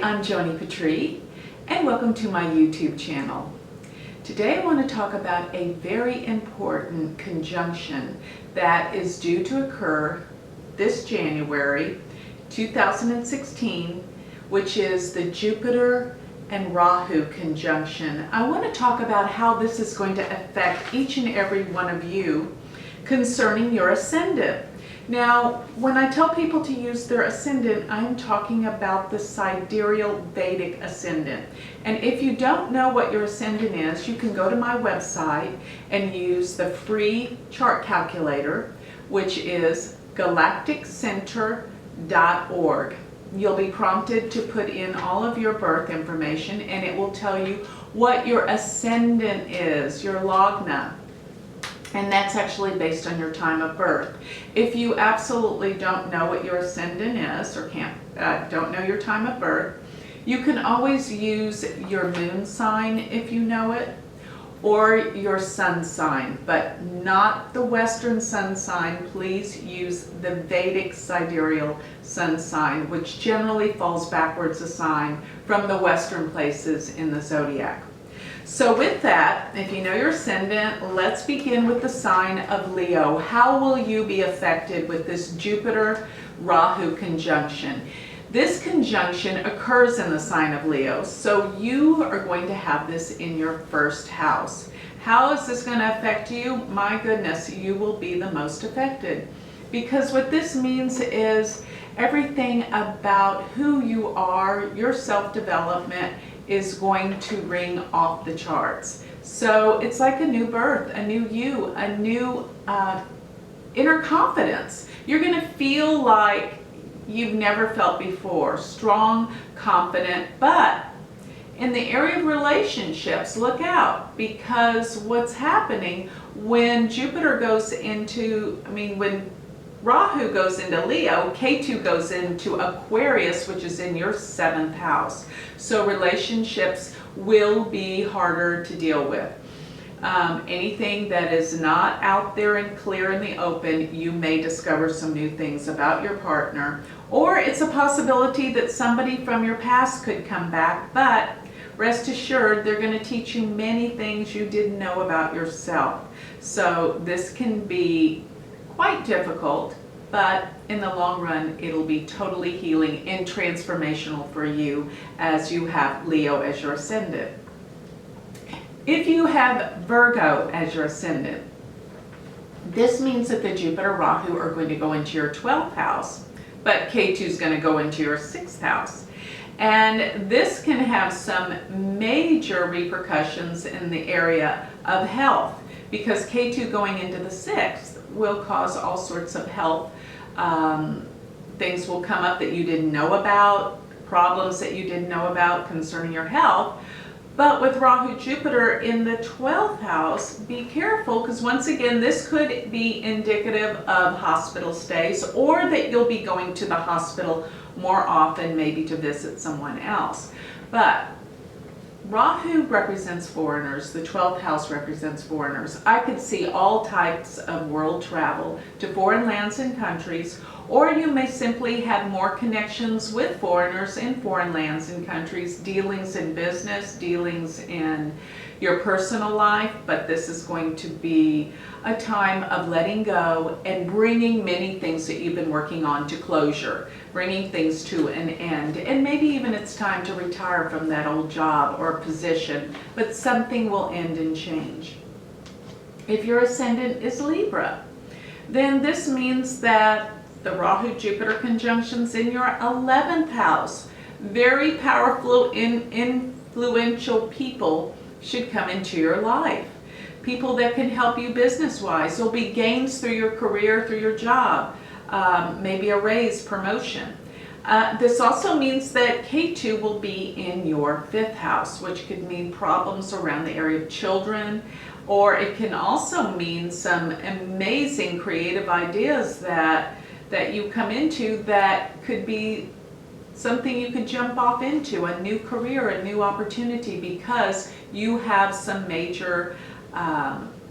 I'm Joni Patry, and welcome to my YouTube channel. Today I want to talk about a very important conjunction that is due to occur this January 2016, which is the Jupiter and Rahu Conjunction. I want to talk about how this is going to affect each and every one of you concerning your ascendant. Now, when I tell people to use their ascendant, I'm talking about the sidereal Vedic ascendant. And if you don't know what your ascendant is, you can go to my website and use the free chart calculator, which is galacticcenter.org. You'll be prompted to put in all of your birth information, and it will tell you what your ascendant is, your lagna. And that's actually based on your time of birth. If you absolutely don't know what your ascendant is, or don't know your time of birth, you can always use your moon sign if you know it, or your sun sign, but not the Western sun sign. Please use the Vedic sidereal sun sign, which generally falls backwards a sign from the Western places in the zodiac. So with that, if you know your ascendant, let's begin with the sign of Leo. How will you be affected with this Jupiter-Rahu conjunction? This conjunction occurs in the sign of Leo, so you are going to have this in your first house. How is this going to affect you? My goodness, you will be the most affected. Because what this means is everything about who you are, your self-development, is going to ring off the charts. So it's like a new birth, a new you, a new inner confidence. You're going to feel like you've never felt before, strong, confident, but in the area of relationships, look out, because what's happening when Jupiter goes into, when Rahu goes into Leo, Ketu goes into Aquarius, which is in your 7th house. So relationships will be harder to deal with. Anything that is not out there and clear in the open, you may discover some new things about your partner, or it's a possibility that somebody from your past could come back, but rest assured they're going to teach you many things you didn't know about yourself. So this can be quite difficult, but in the long run, it'll be totally healing and transformational for you as you have Leo as your ascendant. If you have Virgo as your ascendant, this means that the Jupiter Rahu are going to go into your 12th house, but Ketu is going to go into your 6th house. And this can have some major repercussions in the area of health, because Ketu going into the 6th will cause all sorts of health. Things will come up that you didn't know about, problems that you didn't know about concerning your health. But with Rahu Jupiter in the 12th house, be careful, because once again, this could be indicative of hospital stays, or that you'll be going to the hospital more often, maybe to visit someone else. But Rahu represents foreigners, the 12th house represents foreigners. I could see all types of world travel to foreign lands and countries, or you may simply have more connections with foreigners in foreign lands and countries, dealings in business, dealings in your personal life, but this is going to be a time of letting go and bringing many things that you've been working on to closure, bringing things to an end, and maybe even it's time to retire from that old job or position, but something will end and change. If your ascendant is Libra, then this means that the Rahu-Jupiter conjunctions in your 11th house, very powerful, influential people should come into your life. People that can help you business-wise. There'll be gains through your career, through your job, maybe a raise, promotion. This also means that Ketu will be in your 5th house, which could mean problems around the area of children, or it can also mean some amazing creative ideas that you come into that could be something you could jump off into, a new career, a new opportunity, because you have some major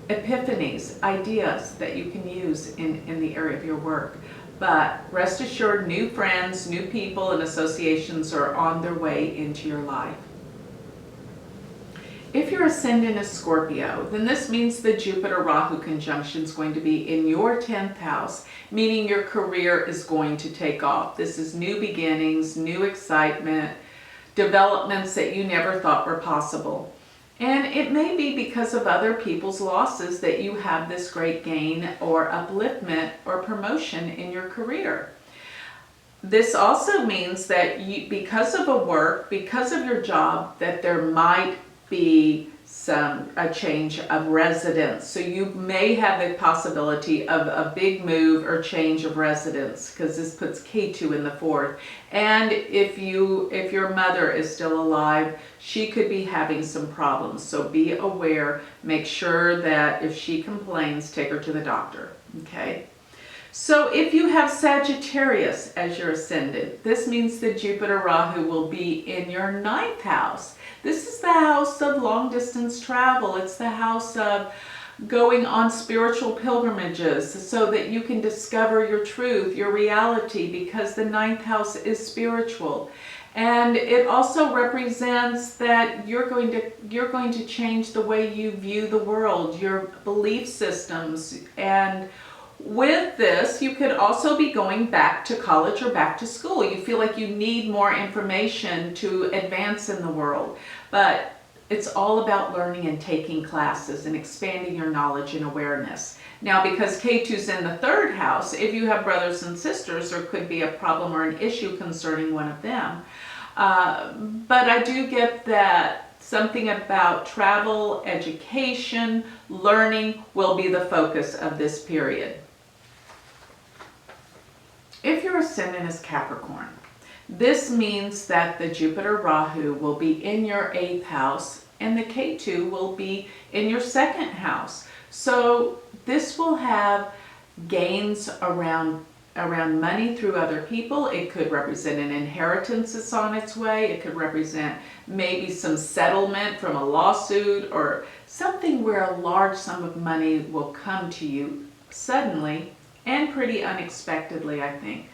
epiphanies, ideas that you can use in the area of your work. But rest assured, new friends, new people, and associations are on their way into your life. If your ascendant is Scorpio, then this means the Jupiter-Rahu conjunction is going to be in your 10th house, meaning your career is going to take off. This is new beginnings, new excitement, developments that you never thought were possible. And it may be because of other people's losses that you have this great gain or upliftment or promotion in your career. This also means that you, because of because of your job, that there might be a change of residence. So you may have the possibility of a big move or change of residence, because this puts Ketu in the 4th. And if your mother is still alive, she could be having some problems. So be aware, make sure that if she complains, take her to the doctor, okay? So if you have Sagittarius as your ascendant, this means that Jupiter-Rahu will be in your 9th house. This is the house of long distance travel. It's the house of going on spiritual pilgrimages so that you can discover your truth, your reality, because the 9th house is spiritual. And it also represents that you're going to change the way you view the world, your belief systems. And with this, you could also be going back to college or back to school. You feel like you need more information to advance in the world. But it's all about learning and taking classes and expanding your knowledge and awareness. Now, because Ketu's in the 3rd house, if you have brothers and sisters, there could be a problem or an issue concerning one of them. But I do get that something about travel, education, learning will be the focus of this period. If your ascendant is Capricorn, this means that the Jupiter-Rahu will be in your 8th house and the Ketu will be in your 2nd house. So this will have gains around money through other people. It could represent an inheritance that's on its way. It could represent maybe some settlement from a lawsuit or something where a large sum of money will come to you suddenly and pretty unexpectedly, I think.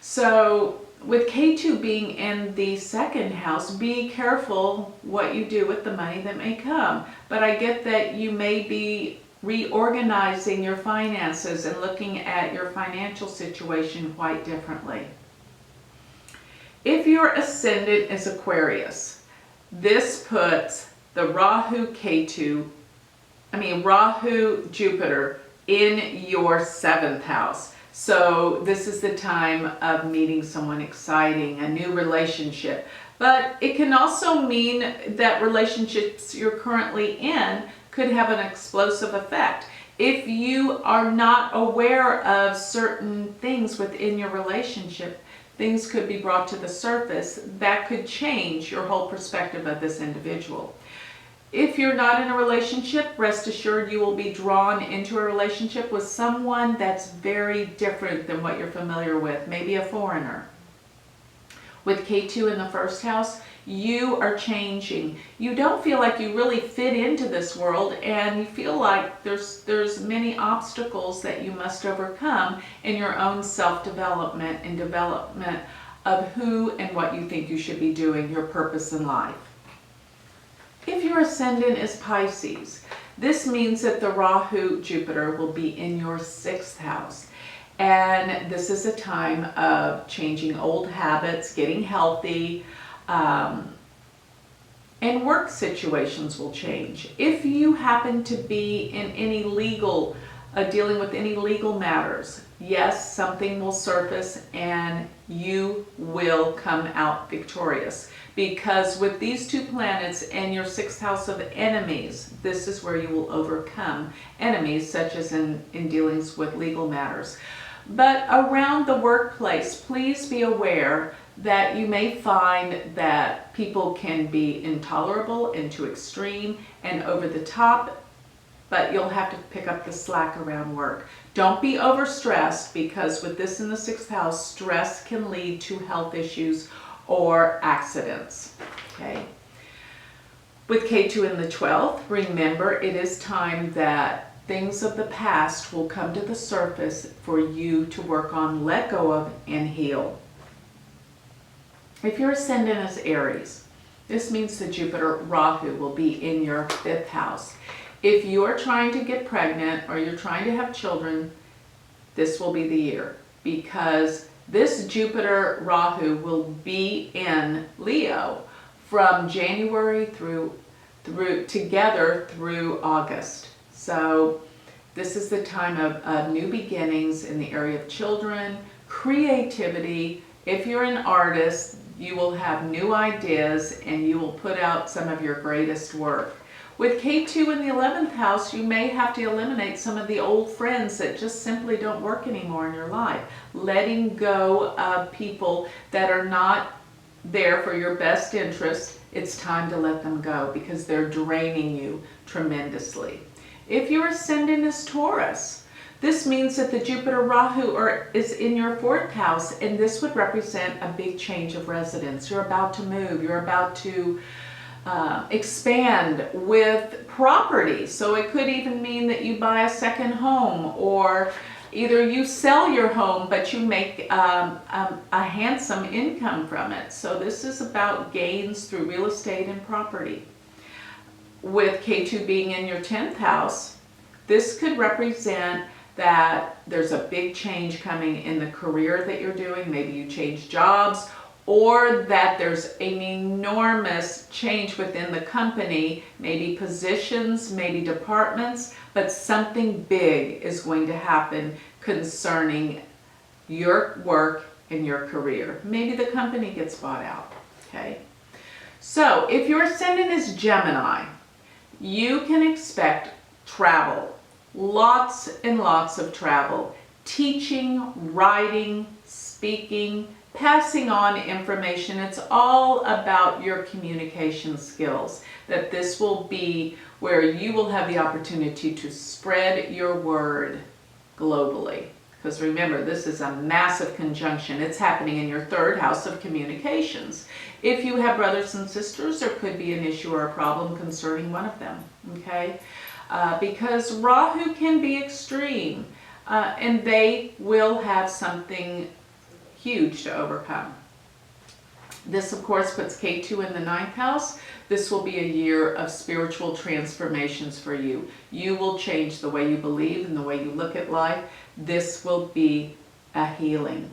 So with Ketu being in the 2nd house, be careful what you do with the money that may come. But I get that you may be reorganizing your finances and looking at your financial situation quite differently. If your ascendant is Aquarius, this puts the Rahu Jupiter in your 7th house. So this is the time of meeting someone exciting, a new relationship. But it can also mean that relationships you're currently in could have an explosive effect. If you are not aware of certain things within your relationship, things could be brought to the surface that could change your whole perspective of this individual. If you're not in a relationship, rest assured you will be drawn into a relationship with someone that's very different than what you're familiar with, maybe a foreigner. With Ketu in the 1st house, you are changing. You don't feel like you really fit into this world, and you feel like there's many obstacles that you must overcome in your own self-development and development of who and what you think you should be doing, your purpose in life. If your ascendant is Pisces, this means that the Rahu Jupiter will be in your 6th house. And this is a time of changing old habits, getting healthy, and work situations will change. If you happen to be in any legal, dealing with any legal matters, yes, something will surface and you will come out victorious. Because with these 2 planets and your 6th house of enemies, this is where you will overcome enemies, such as in dealings with legal matters. But around the workplace, please be aware that you may find that people can be intolerable and too extreme and over the top, but you'll have to pick up the slack around work. Don't be overstressed, because with this in the 6th house, stress can lead to health issues or accidents, okay? With Ketu in the 12th, remember it is time that things of the past will come to the surface for you to work on, let go of, and heal. If your ascendant is Aries, this means that Jupiter Rahu will be in your 5th house. If you're trying to get pregnant or you're trying to have children, this will be the year, because this Jupiter Rahu will be in Leo from January through August. So this is the time of new beginnings in the area of children, creativity. If you're an artist, you will have new ideas and you will put out some of your greatest work. With K2 in the 11th house, you may have to eliminate some of the old friends that just simply don't work anymore in your life. Letting go of people that are not there for your best interest, it's time to let them go because they're draining you tremendously. If your ascendant is Taurus, this means that the Jupiter Rahu is in your 4th house, and this would represent a big change of residence. You're about to move, you're about to expand with property. So it could even mean that you buy a second home, or either you sell your home but you make a handsome income from it. So this is about gains through real estate and property. With K2 being in your 10th house, this could represent that there's a big change coming in the career that you're doing. Maybe you change jobs, or that there's an enormous change within the company, maybe positions, maybe departments, but something big is going to happen concerning your work and your career. Maybe the company gets bought out, okay? So if your ascendant is Gemini, you can expect travel, lots and lots of travel, teaching, writing, speaking, passing on information. It's all about your communication skills, that this will be where you will have the opportunity to spread your word globally. Because remember, this is a massive conjunction. It's happening in your 3rd house of communications. If you have brothers and sisters, there could be an issue or a problem concerning one of them, okay? Because Rahu can be extreme, and they will have something huge to overcome. This, of course, puts K2 in the 9th house. This will be a year of spiritual transformations for you. You will change the way you believe and the way you look at life. This will be a healing.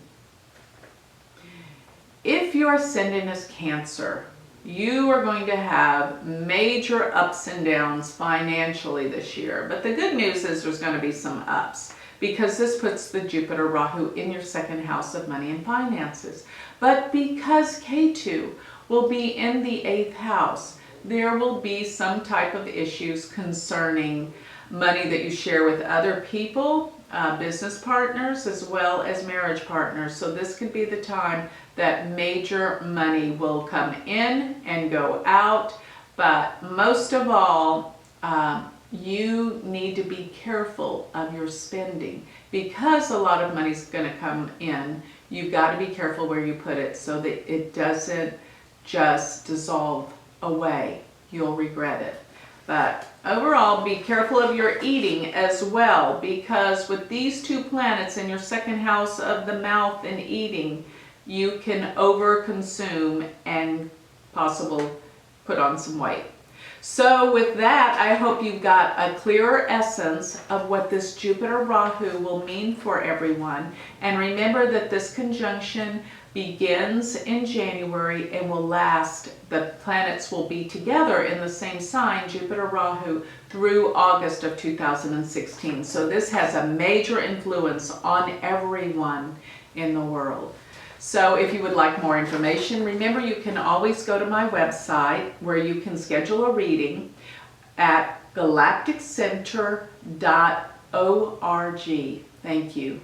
If your ascendant is Cancer, you are going to have major ups and downs financially this year. But the good news is there's going to be some ups, because this puts the Jupiter Rahu in your 2nd house of money and finances. But because K2 will be in the 8th house, there will be some type of issues concerning money that you share with other people, business partners, as well as marriage partners. So this could be the time that major money will come in and go out. But most of all, you need to be careful of your spending, because a lot of money is going to come in. You've got to be careful where you put it so that it doesn't just dissolve away. You'll regret it. But overall, be careful of your eating as well, because with these 2 planets in your 2nd house of the mouth and eating, you can overconsume and possibly put on some weight. So with that, I hope you've got a clearer essence of what this Jupiter Rahu will mean for everyone. And remember that this conjunction begins in January and will last. The planets will be together in the same sign, Jupiter Rahu, through August of 2016. So this has a major influence on everyone in the world. So if you would like more information, remember you can always go to my website where you can schedule a reading at galacticcenter.org. Thank you.